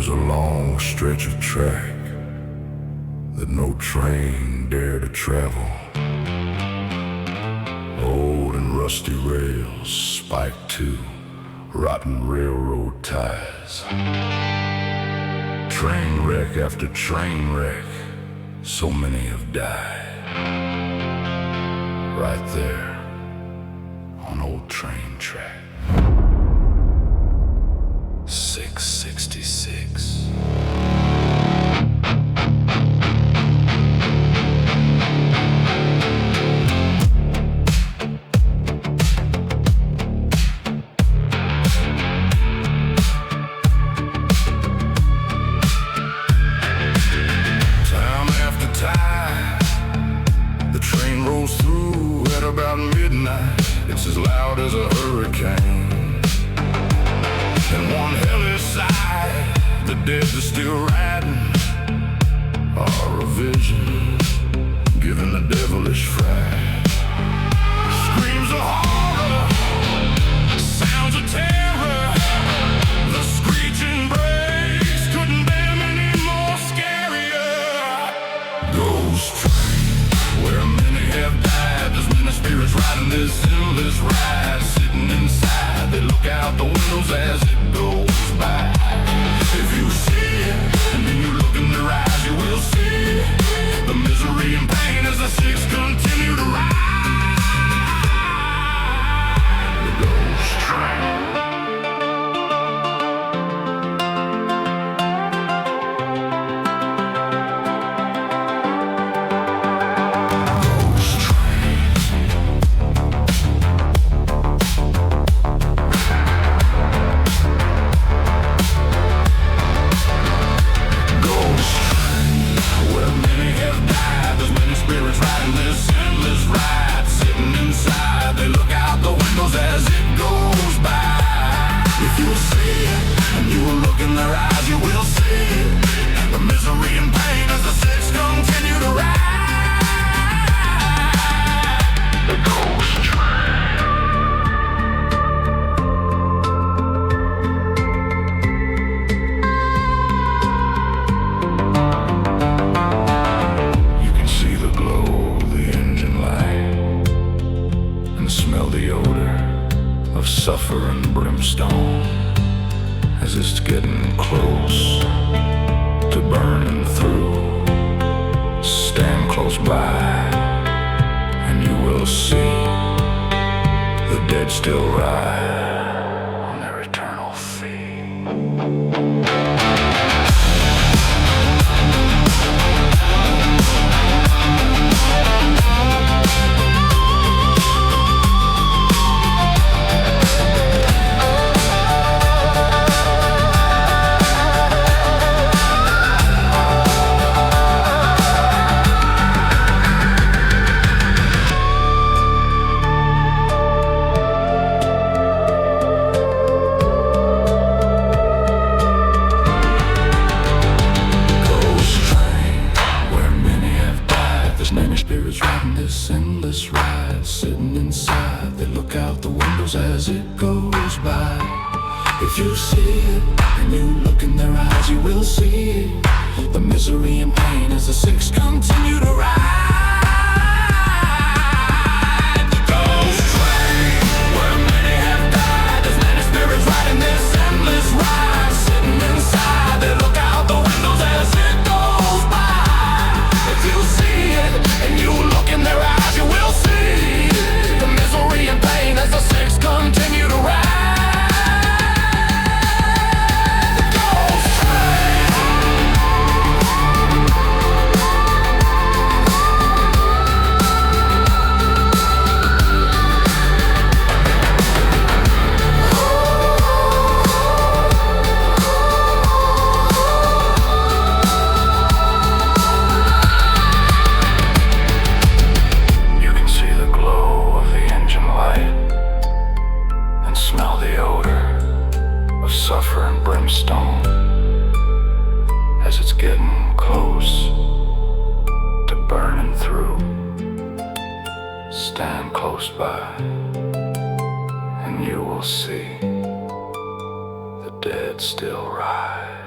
There's a long stretch of track that no train dare to travel. Old and rusty rails spiked to rotten railroad ties. Train wreck after train wreck, so many have died. Right there on old train track 666. The train rolls through at about midnight. It's as loud as a hurricane. And one hellish sight, the dead are still riding, are a vision given the devilish fright. Screams of horror, sounds of terror, the screeching brakes couldn't bear them any more scarier. Ghost train, where many have died. There's many spirits riding this endless ride. Sitting inside, they look out the windows as it goes by. If you see it, and then you look in their eyes, you will see the misery and pain as the six continue to ride. The ghost train. As it goes by, if you see it and you will look in their eyes, you will see the misery and pain as the six continue to ride. The ghost train. You can see the glow of the engine light and smell the odor of sulfur and brimstone as it's getting close to burning through. Stand close by and you will see the dead still ride on their eternal fate. This endless ride, sitting inside, they look out the windows as it goes by. If you see it and you look in their eyes, you will see the misery and pain as the six continue to ride. The ghost train, where many have died. There's many spirits riding this endless ride. Sitting inside, they look out the windows as it goes by. If you see it and you look in their eyes, you will see the misery and pain as the six continue to ride. The ghost train. Sulfur and brimstone as it's getting close to burning through. Stand close by and you will see the dead still rise.